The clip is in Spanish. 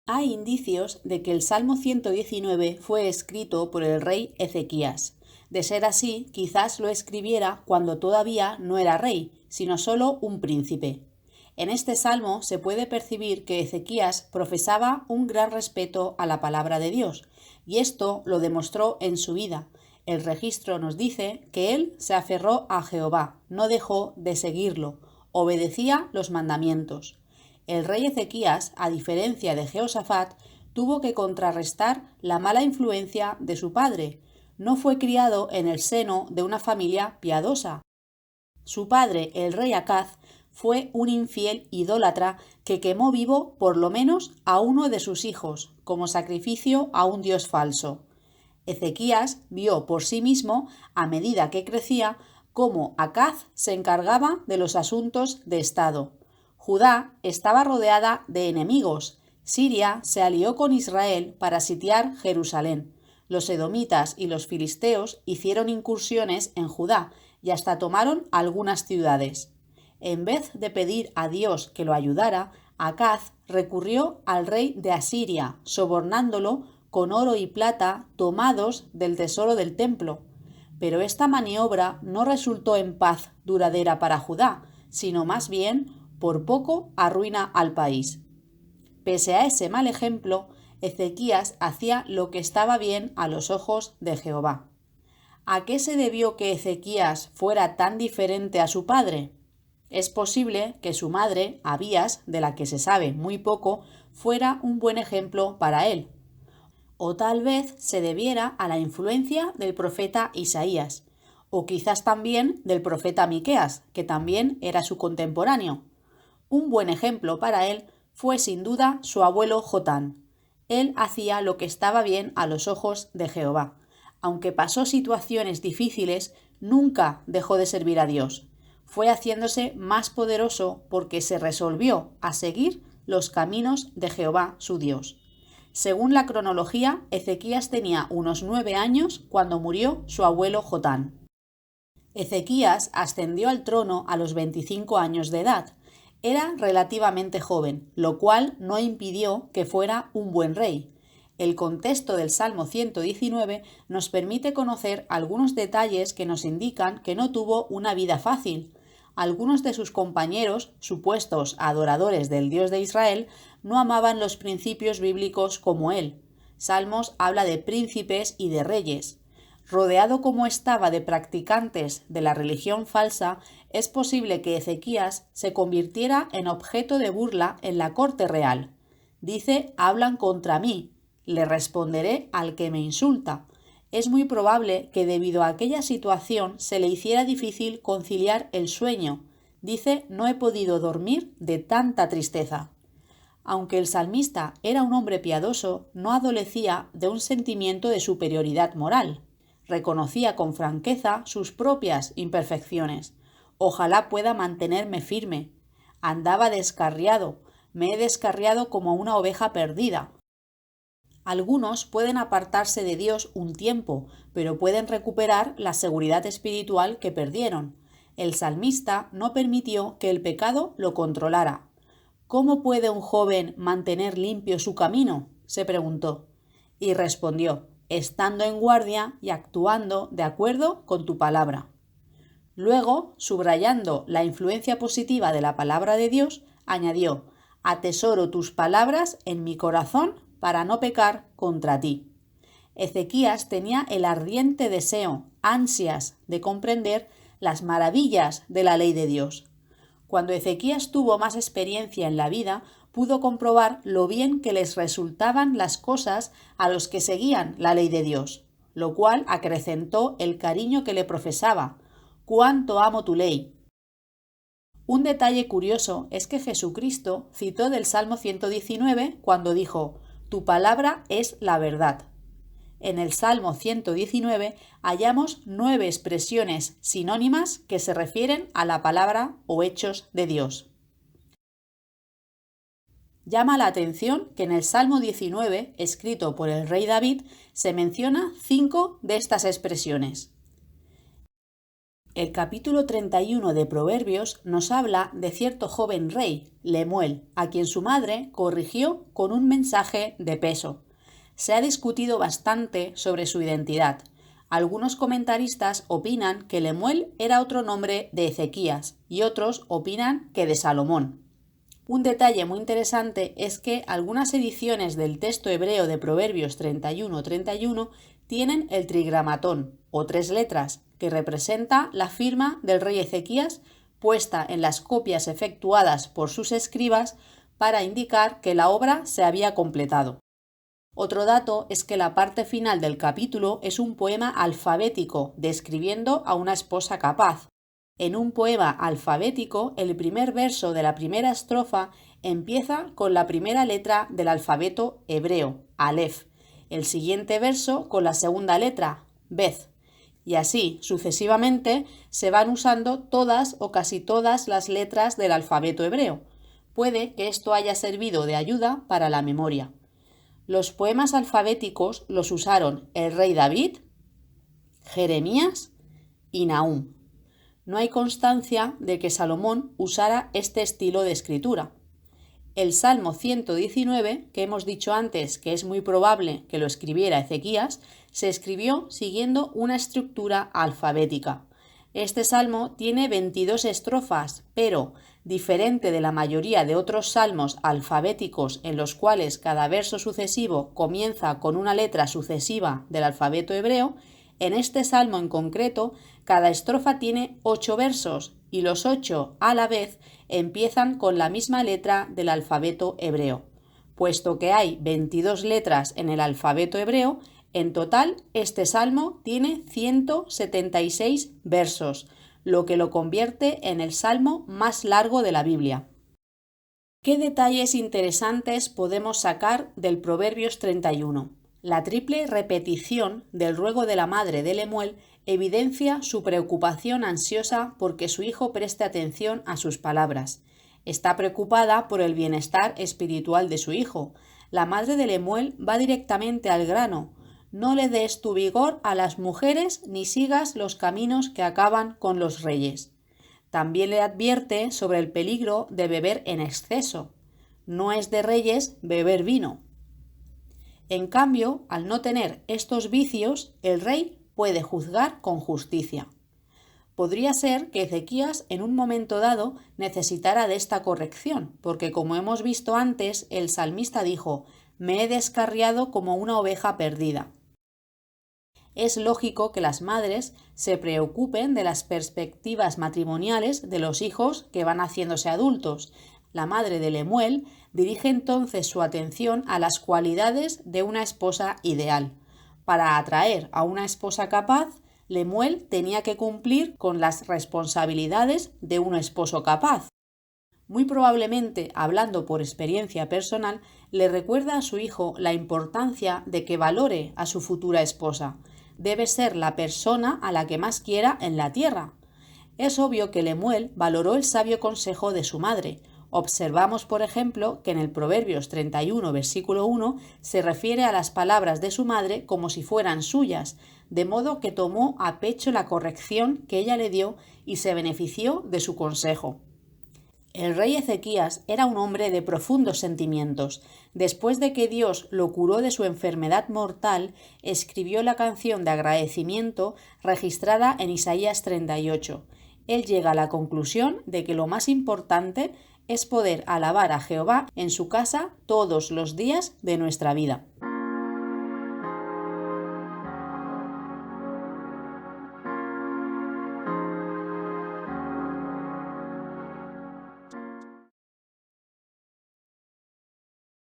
Hay indicios de que el Salmo 119 fue escrito por el rey Ezequías. De ser así, quizás lo escribiera cuando todavía no era rey, sino solo un príncipe. En este salmo se puede percibir que Ezequías profesaba un gran respeto a la palabra de Dios, y esto lo demostró en su vida. El registro nos dice que él se aferró a Jehová, no dejó de seguirlo, obedecía los mandamientos. El rey Ezequías, a diferencia de Jehoshafat, tuvo que contrarrestar la mala influencia de su padre. No fue criado en el seno de una familia piadosa. Su padre, el rey Acaz, fue un infiel idólatra que quemó vivo por lo menos a uno de sus hijos, como sacrificio a un dios falso. Ezequías vio por sí mismo, a medida que crecía, cómo Acaz se encargaba de los asuntos de Estado. Judá estaba rodeada de enemigos. Siria se alió con Israel para sitiar Jerusalén. Los edomitas y los filisteos hicieron incursiones en Judá y hasta tomaron algunas ciudades. En vez de pedir a Dios que lo ayudara, Acaz recurrió al rey de Asiria, sobornándolo con oro y plata tomados del tesoro del templo. Pero esta maniobra no resultó en paz duradera para Judá, sino más bien por poco arruina al país. Pese a ese mal ejemplo, Ezequías hacía lo que estaba bien a los ojos de Jehová. ¿A qué se debió que Ezequías fuera tan diferente a su padre? Es posible que su madre, Abías, de la que se sabe muy poco, fuera un buen ejemplo para él. O tal vez se debiera a la influencia del profeta Isaías, o quizás también del profeta Miqueas, que también era su contemporáneo. Un buen ejemplo para él fue sin duda su abuelo Jotán. Él hacía lo que estaba bien a los ojos de Jehová. Aunque pasó situaciones difíciles, nunca dejó de servir a Dios. Fue haciéndose más poderoso porque se resolvió a seguir los caminos de Jehová su Dios. Según la cronología, Ezequías tenía unos 9 años cuando murió su abuelo Jotán. Ezequías ascendió al trono a los 25 años de edad. Era relativamente joven, lo cual no impidió que fuera un buen rey. El contexto del Salmo 119 nos permite conocer algunos detalles que nos indican que no tuvo una vida fácil. Algunos de sus compañeros, supuestos adoradores del Dios de Israel, no amaban los principios bíblicos como él. Salmos habla de príncipes y de reyes. Rodeado como estaba de practicantes de la religión falsa, es posible que Ezequías se convirtiera en objeto de burla en la corte real. Dice: hablan contra mí, le responderé al que me insulta. Es muy probable que debido a aquella situación se le hiciera difícil conciliar el sueño. Dice: no he podido dormir de tanta tristeza. Aunque el salmista era un hombre piadoso, no adolecía de un sentimiento de superioridad moral. Reconocía con franqueza sus propias imperfecciones. Ojalá pueda mantenerme firme. Andaba descarriado. Me he descarriado como una oveja perdida. Algunos pueden apartarse de Dios un tiempo, pero pueden recuperar la seguridad espiritual que perdieron. El salmista no permitió que el pecado lo controlara. ¿Cómo puede un joven mantener limpio su camino?, se preguntó. Y respondió: estando en guardia y actuando de acuerdo con tu palabra. Luego, subrayando la influencia positiva de la palabra de Dios, añadió: atesoro tus palabras en mi corazón para no pecar contra ti. Ezequías tenía el ardiente deseo, ansias de comprender las maravillas de la ley de Dios. Cuando Ezequías tuvo más experiencia en la vida, pudo comprobar lo bien que les resultaban las cosas a los que seguían la ley de Dios, lo cual acrecentó el cariño que le profesaba. ¡Cuánto amo tu ley! Un detalle curioso es que Jesucristo citó del Salmo 119 cuando dijo: tu palabra es la verdad. En el Salmo 119 hallamos 9 expresiones sinónimas que se refieren a la palabra o hechos de Dios. Llama la atención que en el Salmo 19, escrito por el rey David, se menciona 5 de estas expresiones. El capítulo 31 de Proverbios nos habla de cierto joven rey, Lemuel, a quien su madre corrigió con un mensaje de peso. Se ha discutido bastante sobre su identidad. Algunos comentaristas opinan que Lemuel era otro nombre de Ezequías y otros opinan que de Salomón. Un detalle muy interesante es que algunas ediciones del texto hebreo de Proverbios 31 tienen el trigramatón, o 3 letras, que representa la firma del rey Ezequías puesta en las copias efectuadas por sus escribas para indicar que la obra se había completado. Otro dato es que la parte final del capítulo es un poema alfabético describiendo a una esposa capaz. En un poema alfabético, el primer verso de la primera estrofa empieza con la primera letra del alfabeto hebreo, Aleph, el siguiente verso con la segunda letra, Bet, y así sucesivamente se van usando todas o casi todas las letras del alfabeto hebreo. Puede que esto haya servido de ayuda para la memoria. Los poemas alfabéticos los usaron el rey David, Jeremías y Nahum. No hay constancia de que Salomón usara este estilo de escritura. El Salmo 119, que hemos dicho antes que es muy probable que lo escribiera Ezequías, se escribió siguiendo una estructura alfabética. Este salmo tiene 22 estrofas, pero, diferente de la mayoría de otros salmos alfabéticos en los cuales cada verso sucesivo comienza con una letra sucesiva del alfabeto hebreo, en este salmo en concreto, cada estrofa tiene 8 versos y los 8 a la vez empiezan con la misma letra del alfabeto hebreo. Puesto que hay 22 letras en el alfabeto hebreo, en total este salmo tiene 176 versos, lo que lo convierte en el salmo más largo de la Biblia. ¿Qué detalles interesantes podemos sacar del Proverbios 31? La triple repetición del ruego de la madre de Lemuel evidencia su preocupación ansiosa porque su hijo preste atención a sus palabras. Está preocupada por el bienestar espiritual de su hijo. La madre de Lemuel va directamente al grano. No le des tu vigor a las mujeres ni sigas los caminos que acaban con los reyes. También le advierte sobre el peligro de beber en exceso. No es de reyes beber vino. En cambio, al no tener estos vicios, el rey puede juzgar con justicia. Podría ser que Ezequías en un momento dado necesitara de esta corrección, porque como hemos visto antes, el salmista dijo: «Me he descarriado como una oveja perdida». Es lógico que las madres se preocupen de las perspectivas matrimoniales de los hijos que van haciéndose adultos. La madre de Lemuel dirige entonces su atención a las cualidades de una esposa ideal. Para atraer a una esposa capaz, Lemuel tenía que cumplir con las responsabilidades de un esposo capaz. Muy probablemente, hablando por experiencia personal, le recuerda a su hijo la importancia de que valore a su futura esposa. Debe ser la persona a la que más quiera en la tierra. Es obvio que Lemuel valoró el sabio consejo de su madre. Observamos, por ejemplo, que en el Proverbios 31, versículo 1, se refiere a las palabras de su madre como si fueran suyas, de modo que tomó a pecho la corrección que ella le dio y se benefició de su consejo. El rey Ezequías era un hombre de profundos sentimientos. Después de que Dios lo curó de su enfermedad mortal, escribió la canción de agradecimiento registrada en Isaías 38. Él llega a la conclusión de que lo más importante es poder alabar a Jehová en su casa todos los días de nuestra vida.